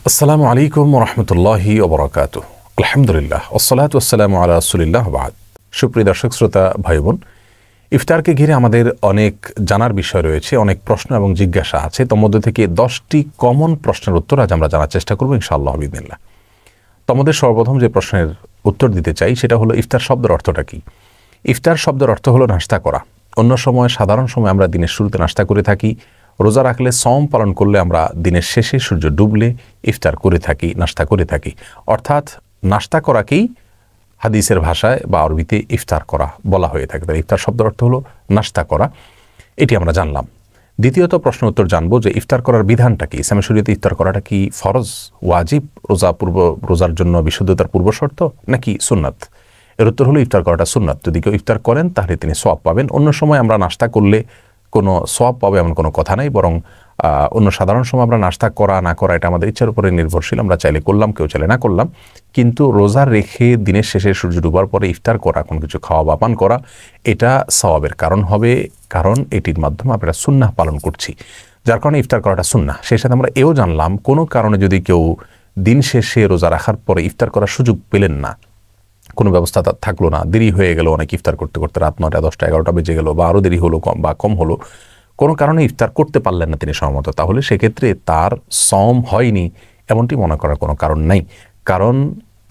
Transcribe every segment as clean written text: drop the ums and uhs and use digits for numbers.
আসসালামু আলাইকুম রহমতুল্লাহি ওবরাকাতুহ। আলহামদুলিল্লাহ ওয়াসসালাতু ওয়াসসালামু আলা রাসূলিল্লাহ বাদ। সুপ্রিয় দর্শক শ্রোতা ভাই বোন, ইফতারকে ঘিরে আমাদের অনেক জানার বিষয় রয়েছে, অনেক প্রশ্ন এবং জিজ্ঞাসা আছে। তোর মধ্যে থেকে 10টি কমন প্রশ্নের উত্তর আজ আমরা জানার চেষ্টা করবো ইনশাআল্লাহ বিইذনিল্লাহ। তোমাদের সর্বপ্রথম যে প্রশ্নের উত্তর দিতে চাই সেটা হলো ইফতার শব্দের অর্থটা কি। ইফতার শব্দের অর্থ হলো নাস্তা করা। অন্য সময় সাধারণ সময় আমরা দিনের শুরুতে নাস্তা করে থাকি, রোজা রাখলে সওম পালন করলে আমরা দিনের শেষে সূর্য ডুবলে ইফতার করে থাকি, নাস্তা করে থাকি। অর্থাৎ নাস্তা করাকেই হাদিসের ভাষায় বা আরবিতে ইফতার করা বলা হয়ে থাকে। তাই ইফতার শব্দের অর্থ হলো নাস্তা করা, এটি আমরা জানলাম। দ্বিতীয়ত প্রশ্ন উত্তর জানবো যে ইফতার করার বিধানটা কি। ইসলামের শরীয়তে ইফতার করাটা কি ফরজ, ওয়াজিব, রোজার জন্য বিশুদ্ধতার পূর্ব শর্ত, নাকি সুন্নাত? এর উত্তর হলো ইফতার করাটা সুন্নাত। যদি কেউ ইফতার করেন তাহলে তিনি সওয়াব পাবেন। অন্য সময় আমরা নাস্তা করলে কোনো সওয়াব পাবে এমন কোনো কথা নাই, বরং অন্য সাধারণ সময় আমরা নাস্তা করা না করা এটা আমাদের ইচ্ছার উপরে নির্ভরশীল। আমরা চাইলে করলাম, কেউ চাইলে না করলাম। কিন্তু রোজা রেখে দিনের শেষে সূর্য ডুবার পরে ইফতার করা, কোনো কিছু খাওয়া বা পান করা, এটা সওয়াবের কারণ হবে, কারণ এটির মাধ্যমে আমরা সুন্নাহ পালন করছি, যার কারণে ইফতার করাটা সুন্নাহ। সেই সাথে আমরা এও জানলাম কোনো কারণে যদি কেউ দিন শেষে রোজা রাখার পরে ইফতার করার সুযোগ পেলেন না, কোনো ব্যবস্থা থাকলো না, দেরি হয়ে গেল, অনেক ইফতার করতে করতে রাত 9টা 10টা 11টা বেজে গেল, বা আরও দেরি হলো কম হলো, কোনো কারণে ইফতার করতে পারলেন না তিনি সময়মতো, তাহলে সেক্ষেত্রে তার সওম হয়নি এমনটি মনে করার কোনো কারণ নাই। কারণ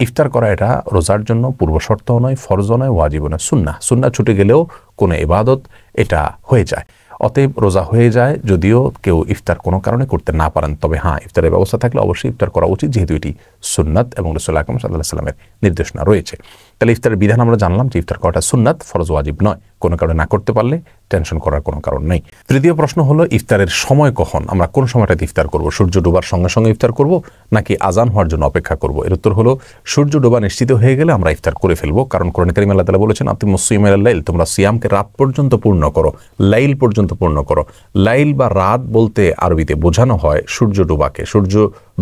ইফতার করা এটা রোজার জন্য পূর্ব শর্তও নয়, ফরজও নয়, ওয়াজিবও নয়, সুন্নাহ। সুন্নাহ ছুটে গেলেও কোনো ইবাদত এটা হয়ে যায়। অতএব রোজা হয়ে যায় যদিও কেউ ইফতার কোনো কারণে করতে না পারেন, তবে হ্যাঁ, ইফতারের ব্যবস্থা থাকলে অবশ্যই ইফতার করা উচিত, যেহেতু এটি সুন্নাত এবং রাসূল আকরাম সাল্লাল্লাহু আলাইহি ওয়াসাল্লামের নির্দেশনা রয়েছে। তাহলে ইফতারের বিধান আমরা জানলাম যে ইফতার করাটা সুন্নাত, ফরজ ওয়াজিব নয়। কোনো কারণে না করতে পারলে টেনশন করার কোনো কারণ নেই। তৃতীয় প্রশ্ন হলো ইফতারের সময় কখন, আমরা কোন সময়টাতে ইফতার করব? সূর্য ডোবার সঙ্গে সঙ্গে ইফতার করব নাকি আজান হওয়ার জন্য অপেক্ষা করব? এর উত্তর হলো সূর্য ডোবা নিশ্চিত হয়ে গেলে আমরা ইফতার করে ফেলবো। কারণ কোরআন কারীমে আল্লাহ তাআলা বলেছেন, আতিমুস সিয়ামা ইলাল লাইল, তোমরা সিয়ামকে রাত পর্যন্ত পূর্ণ করো, লাইল পর্যন্ত পূর্ণ করো। লাইল বা রাত বলতে আরবিতে বোঝানো হয় সূর্য ডোবাকে। সূর্য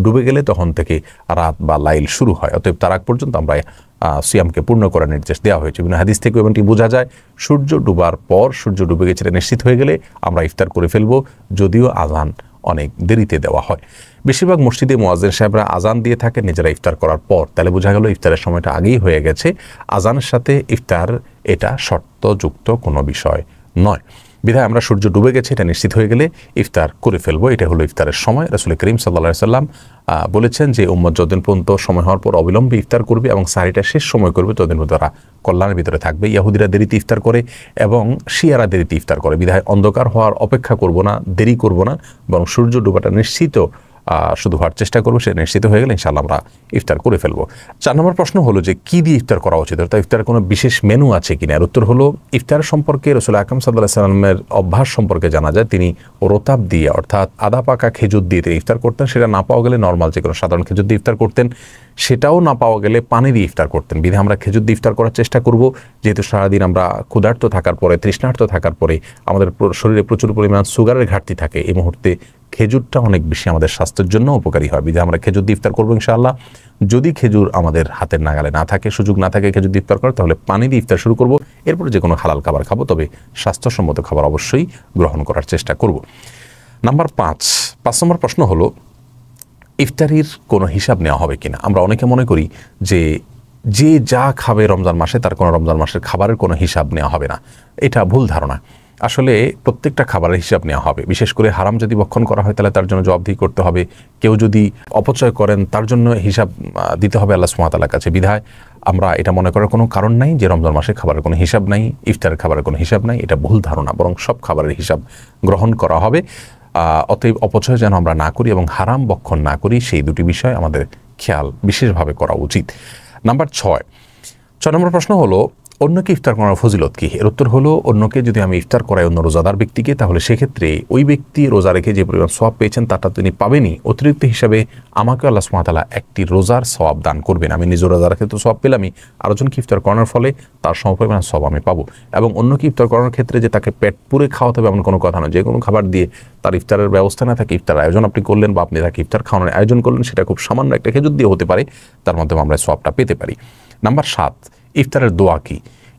ডুবে গেলে তখন থেকে রাত বা লাইল শুরু হয়। অতএব তার আগ পর্যন্ত আমরা সিয়ামকে পূর্ণ করার নির্দেশ দেওয়া হয়েছে। বিভিন্ন হাদিস থেকে এমনটি বোঝা যায়, সূর্য ডুবার পর, সূর্য ডুবে গেছে নিশ্চিত হয়ে গেলে আমরা ইফতার করে ফেলবো, যদিও আজান অনেক দেরিতে দেওয়া হয়। বেশিরভাগ মসজিদে মুয়াজ্জিন সাহেবরা আজান দিয়ে থাকে নিজেরা ইফতার করার পর। তাহলে বোঝা গেল ইফতারের সময়টা আগেই হয়ে গেছে। আজানের সাথে ইফতার এটা শর্তযুক্ত কোনো বিষয় নয়। বিধায় আমরা সূর্য ডুবে গেছে এটা নিশ্চিত হয়ে গেলে ইফতার করে ফেলবো। এটা হলো ইফতারের সময়। রাসূল করিম সাল্লাল্লাহু আলাইহি সাল্লাম বলেছেন যে উম্মত যতদিন পর্যন্ত সময় হওয়ার পর অবিলম্বে ইফতার করবে এবং সাহরিটা শেষ সময় করবে, ততদিন পর্যন্ত তারা কল্যাণের ভিতরে থাকবে। ইহুদিরা দেরিতে ইফতার করে এবং শিয়ারা দেরিতে ইফতার করে। বিধায় অন্ধকার হওয়ার অপেক্ষা করব না, দেরি করব না, বরং সূর্য ডুবাটা নিশ্চিত শুধু হওয়ার চেষ্টা করবো। সে নিশ্চিত হয়ে গেলে ইনশাআল্লাহ আমরা ইফতার করে ফেলবো। 4 নম্বর প্রশ্ন হলো যে কি দিয়ে ইফতার করা উচিত, অর্থাৎ ইফতারের কোনো বিশেষ মেনু আছে কিনা। এর উত্তর হলো ইফতার সম্পর্কে রাসূল আকরাম সাল্লাল্লাহু আলাইহি ওয়াসাল্লামের অভ্যাস সম্পর্কে জানা যায়। তিনি রতাব দিয়ে, অর্থাৎ আদা পাকা খেজুর দিয়ে তিনি ইফতার করতেন। সেটা না পাওয়া গেলে নর্মাল যে কোনো সাধারণ খেজুর দিয়ে ইফতার করতেন। সেটাও না পাওয়া গেলে পানি দিয়ে ইফতার করতেন। বিধায় আমরা খেজুর দিয়ে ইফতার করার চেষ্টা করব, যেহেতু সারাদিন আমরা ক্ষুধার্ত থাকার পরে, তৃষ্ণার্ত থাকার পরে আমাদের শরীরে প্রচুর পরিমাণ সুগারের ঘাটতি থাকে। এই মুহূর্তে খেজুরটা অনেক বেশি আমাদের স্বাস্থ্যের জন্য উপকারী হয়। বিধায় আমরা খেজুর দিয়ে ইফতার করবো ইনশাআল্লাহ। যদি খেজুর আমাদের হাতের নাগালে না থাকে, সুযোগ না থাকে খেজুর দিয়ে ইফতার করার, তাহলে পানি দিয়ে ইফতার শুরু করব। এরপরে যে কোনো হালাল খাবার খাবো, তবে স্বাস্থ্যসম্মত খাবার অবশ্যই গ্রহণ করার চেষ্টা করব। নাম্বার 5 নম্বর প্রশ্ন হলো ইফতারির কোনো হিসাব নেওয়া হবে কিনা। আমরা অনেকে মনে করি যে যে যা খাবে রমজান মাসে তার কোনো রমজান মাসের খাবারের কোনো হিসাব নেওয়া হবে না। এটা ভুল ধারণা। আসলে প্রত্যেকটা খাবারের হিসাব নেওয়া হবে। বিশেষ করে হারাম যদি ভক্ষণ করা হয় তাহলে তার জন্য জবাবদিহি করতে হবে। কেউ যদি অপচয় করেন তার জন্য হিসাব দিতে হবে আল্লাহ সুবহানাহু ওয়া তাআলার কাছে। বিধায় আমরা এটা মনে করার কোনো কারণ নাই যে রমজান মাসে খাবারের কোনো হিসাব নাই, ইফতারের খাবারের কোনো হিসাব নাই। এটা ভুল ধারণা, বরং সব খাবারের হিসাব গ্রহণ করা হবে। অতএব অপচয় যেন আমরা না করি এবং হারাম ভক্ষণ না করি, সেই দুটি বিষয় আমাদের খেয়াল বিশেষভাবে করা উচিত। নাম্বার 6 নম্বর প্রশ্ন হলো অন্যকে ইফতার করার ফজিলত কি। এর উত্তর হলো অন্যকে যদি আমি ইফতার করাই অন্য রোজাদার ব্যক্তিকে, তাহলে সেক্ষেত্রে ওই ব্যক্তি রোজা রেখে যে পরিমাণ সওয়াব পেয়েছেন তারটা তিনি পাবেনই, অতিরিক্ত হিসাবে আমাকে আল্লাহ সুবহানাহু ওয়া তাআলা একটি রোজার সওয়াব দান করবেন। আমি নিজে রোজা রেখে তো সওয়াব পেলামই, আরেকজনকে ইফতার করানোর ফলে তার সমপরিমাণ সওয়াব আমি পাবো। এবং অন্যকে ইফতার করানোর ক্ষেত্রে যে তাকে পেট পুরে খাওয়াতে হবে এমন কোনো কথা নয়। যে কোনো খাবার দিয়ে তার ইফতারের ব্যবস্থা না থাকে, ইফতার আয়োজন আপনি করলেন বা আপনি তাকে ইফতার খাওয়ানোর আয়োজন করলেন, সেটা খুব সামান্য একটা খেজুর দিয়ে হতে পারে, তার মাধ্যমে আমরা সওয়াবটা পেতে পারি। নাম্বার 7 ইফতারের দোয়া কি।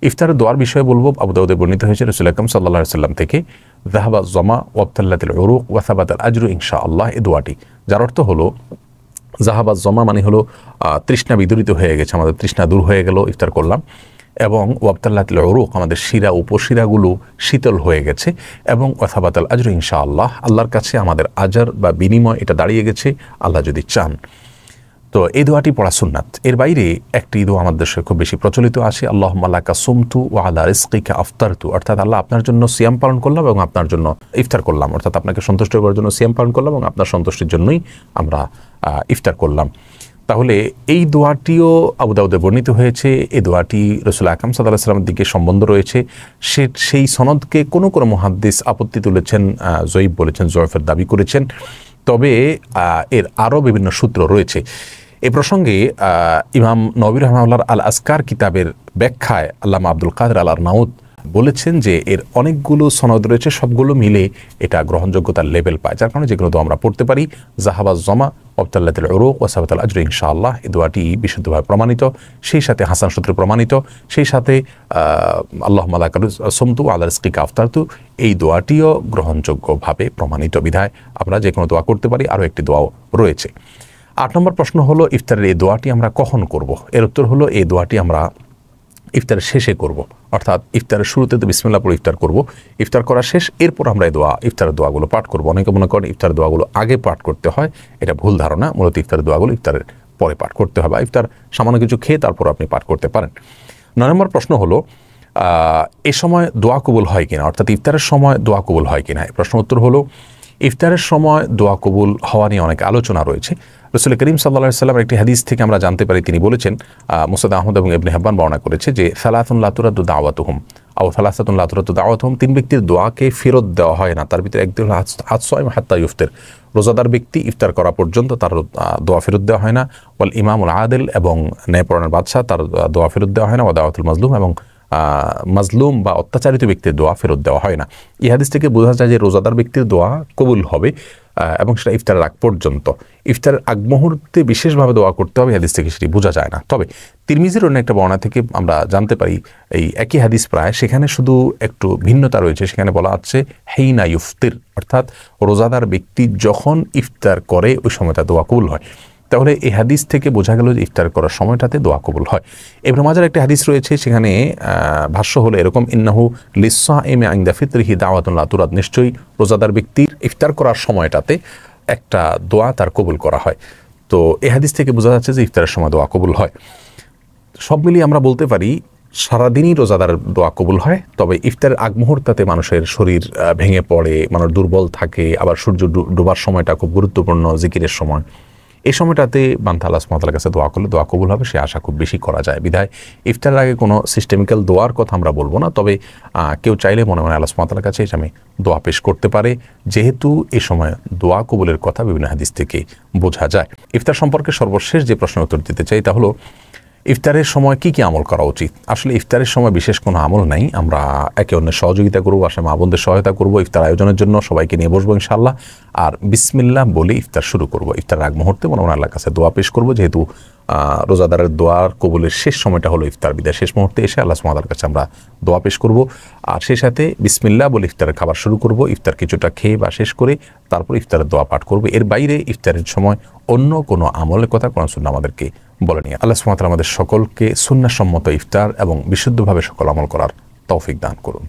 ইফতারের দোয়ার বিষয়ে বলবো, আবু দাউদে বর্ণিত হয়েছে রাসূল আকরাম সাল্লাল্লাহু আলাইহি ওয়াসাল্লাম থেকে, যাহাবা যমা ওয়াবতাল্লাতিল উরুক ওয়া সাবাতাল আজরু ইনশাআল্লাহ। এই দোয়াটি যার অর্থ হলো জাহাবাজ জমা মানে হলো তৃষ্ণা বিদরিত হয়ে গেছে, আমাদের তৃষ্ণা দূর হয়ে গেল, ইফতার করলাম। এবং ওয়াবতাল্লাতিল উরুক, আমাদের শিরা উপশিরাগুলো শীতল হয়ে গেছে। এবং ওয়াসাবাতাল আজর, ইনশাআল্লাহ আল্লাহর কাছে আমাদের আজার বা বিনিময় এটা দাঁড়িয়ে গেছে আল্লাহ যদি চান। তো এই দোয়াটি পড়া সুন্নাত। এর বাইরে একটি দোয়া আমাদের দেশে খুব বেশি প্রচলিত আছে, আল্লাহুম্মা লাকা সুমতু ওয়া আলা রিজকিকা আফতারতু, অর্থাৎ আল্লাহ আপনার জন্য সিয়াম পালন করলাম এবং আপনার জন্য ইফতার করলাম, অর্থাৎ আপনাকে সন্তুষ্ট করার জন্য সিয়াম পালন করলাম এবং আপনার সন্তুষ্টির জন্যই আমরা ইফতার করলাম। তাহলে এই দোয়াটিও আবু দাউদে বর্ণিত হয়েছে। এই দোয়াটি রাসূল আকরাম সাল্লাল্লাহু আলাইহি ওয়াসাল্লামের দিকে সম্বন্ধ রয়েছে। সেই সনদকে কোনো কোনো মুহাদ্দিস আপত্তি তুলেছেন, জয়ীফ বলেছেন, জয়ফের দাবি করেছেন। তবে এর আরও বিভিন্ন সূত্র রয়েছে। এ প্রসঙ্গে ইমাম নবী রাহমাহুল্লাহর আল আসকার কিতাবের ব্যাখ্যায় আল্লামা আব্দুল কাদের আল আরনাউত বলেছেন যে এর অনেকগুলো সনদ রয়েছে, সবগুলো মিলে এটা গ্রহণযোগ্যতার লেভেল পায়, যার কারণে যেগুলো তো আমরা পড়তে পারি। জাহাবাজ জমা ওয়াবতাল্লাতিল উরুক ওয়াসাবাতাল আজর, ইনশাআল্লাহ এই দোয়াটি বিশুদ্ধভাবে প্রমাণিত, সেই সাথে হাসান সূত্রে প্রমাণিত, সেই সাথে আল্লাহুম্মা লাকা সুমতু ওয়া আলা রিজকিকা আফতারতু, এই দোয়াটিও গ্রহণযোগ্যভাবে প্রমাণিত বিধায় আমরা যে কোনো দোয়া করতে পারি। আরও একটি দোয়াও রয়েছে। 8 নম্বর প্রশ্ন হলো ইফতারের এই দোয়াটি আমরা কখন করব? এর উত্তর হলো এই দোয়াটি আমরা ইফতারের শেষে করব, অর্থাৎ ইফতারের শুরুতে তো বিসমিল্লাহ পড়ে ইফতার করব, ইফতার করা শেষ, এরপর আমরা এই ইফতারের দোয়াগুলো পাঠ করব। অনেকে মনে করেন ইফতারের দোয়াগুলো আগে পাঠ করতে হয়, এটা ভুল ধারণা। মূলত ইফতারের দোয়াগুলো ইফতারের পরে পাঠ করতে হবে, বা ইফতার সামান্য কিছু খেয়ে তারপর আপনি পাঠ করতে পারেন। 9 নম্বর প্রশ্ন হলো এ সময় দোয়া কবুল হয় কিনা, অর্থাৎ ইফতারের সময় দোয়া কবুল হয় কিনা। এই প্রশ্ন উত্তর হলো ইফতারের সময় দোয়া কবুল হওয়া নিয়ে অনেক আলোচনা রয়েছে। রাসূল করিম সাল্লাল্লাহু আলাইহি ওয়াসাল্লামের একটি হাদিস থেকে আমরা জানতে পারি, তিনি বলেছেন, মুসনাদ আহমদ এবং ইবনে হিব্বান বর্ণনা করেছে যে সালাতুন লা তুরাদ্দু দাওয়াতুহুম আও সালাসাতুন লা তুরাদ্দু দাওয়াতুহুম, 3 ব্যক্তির দোয়াকে ফেরত দেওয়া হয় না। তার ভিতরে একটি হলো আস-সাইম হাত্তা ইফতার, রোজাদার ব্যক্তি ইফতার করা পর্যন্ত তার দোয়া ফেরত দেওয়া হয় না। ওয়াল ইমামুল আদিল, এবং ন্যায়পরায়ণ বাদশাহ, তার দোয়া ফেরত দেওয়া হয় না। ওয়া দাওয়াতুল মাজলুম, এবং মাজলুম বা অত্যাচারিত ব্যক্তির দোয়া ফেরত দেওয়া হয় না। এই হাদিস থেকে বোঝা যায় যে রোজাদার ব্যক্তির দোয়া কবুল হবে, এবং সেটা ইফতারের আগ পর্যন্ত। ইফতারের আগ মুহূর্তে বিশেষভাবে দোয়া করতে হবে, হাদিস থেকে সেটি বোঝা যায় না। তবে তিরমিজির অন্য একটা বর্ণনা থেকে আমরা জানতে পারি এই একই হাদিস প্রায়, সেখানে শুধু একটু ভিন্নতা রয়েছে। সেখানে বলা আছে হেইনা ইফতির, অর্থাৎ রোজাদার ব্যক্তি যখন ইফতার করে ওই সময় তার দোয়া কবুল হয়। তাহলে এই হাদিস থেকে বোঝা গেল যে ইফতার করার সময়টাতে দোয়া কবুল হয়। ইবনে মাজার একটা হাদিস রয়েছে, সেখানে ভাষ্য হলো এরকম, ইন্নাহু লিস-সাইমি ইনদা ফিতরিহি দাওয়াতুন লা তুরাদ, নিশ্চয়ই রোজাদার ব্যক্তির ইফতার করার সময়টাতে একটা দোয়া তার কবুল করা হয়। তো এই হাদিস থেকে বোঝা যাচ্ছে যে ইফতারের সময় দোয়া কবুল হয়। সব মিলিয়ে আমরা বলতে পারি সারাদিনই রোজাদার দোয়া কবুল হয়। তবে ইফতারের আগ মুহূর্তে মানুষের শরীর ভেঙে পড়ে, মানুষ দুর্বল থাকে, আবার সূর্য ডোবার সময়টা খুব গুরুত্বপূর্ণ জিকিরের সময়। এই সময়টাতে বান্দা আল্লাহ সুবহানাহু ওয়া তাআলার কাছে দোয়া করলে দোয়া কবুল হবে, সে আশা খুব বেশি করা যায়। বিধায় ইফতারের আগে কোনো সিস্টেমিক্যাল দোয়ার কথা আমরা বলবো না, তবে কেউ চাইলে মনে মনে আল্লাহ সুবহানাহু ওয়া তাআলার কাছে এসে আমি দোয়া পেশ করতে পারে, যেহেতু এই সময় দোয়া কবুলের কথা বিভিন্ন হাদিস থেকে বোঝা যায়। ইফতার সম্পর্কে সর্বশেষ যে প্রশ্নের উত্তর দিতে চাই তা হলো ইফতারের সময় কি কি আমল করা উচিত। আসলে ইফতারের সময় বিশেষ কোনো আমল নাই, আমরা একে অন্যের সহযোগিতা করবো, আসলে মা বোনদের সহায়তা করবো, ইফতার আয়োজনের জন্য সবাইকে নিয়ে বসবো ইনশাআল্লাহ, আর বিসমিল্লাহ বলে ইফতার শুরু করবো। ইফতারের আগ মুহূর্তে মনে মনে আল্লাহর কাছে দোয়া পেশ করবো, যেহেতু রোজাদারের দোয়ার কবুলের শেষ সময়টা হলো ইফতার, বিদায় শেষ মুহূর্তে এসে আল্লাহ সুবহানাহু ওয়া তাআলার কাছে আমরা দোয়া পেশ করবো, আর সেই সাথে বিসমিল্লাহ বলে ইফতারের খাবার শুরু করব। ইফতার কিছুটা খেয়ে বা শেষ করে তারপর ইফতারের দোয়া পাঠ করবো। এর বাইরে ইফতারের সময় অন্য কোনো আমলের কথা কোরআন সুন্নাহ আমাদেরকে বলেনি। আল্লাহ সুবহানাহু ওয়া তাআলা আমাদের সকলকে সুন্নাহসম্মত ইফতার এবং বিশুদ্ধভাবে সকল আমল করার তৌফিক দান করুন।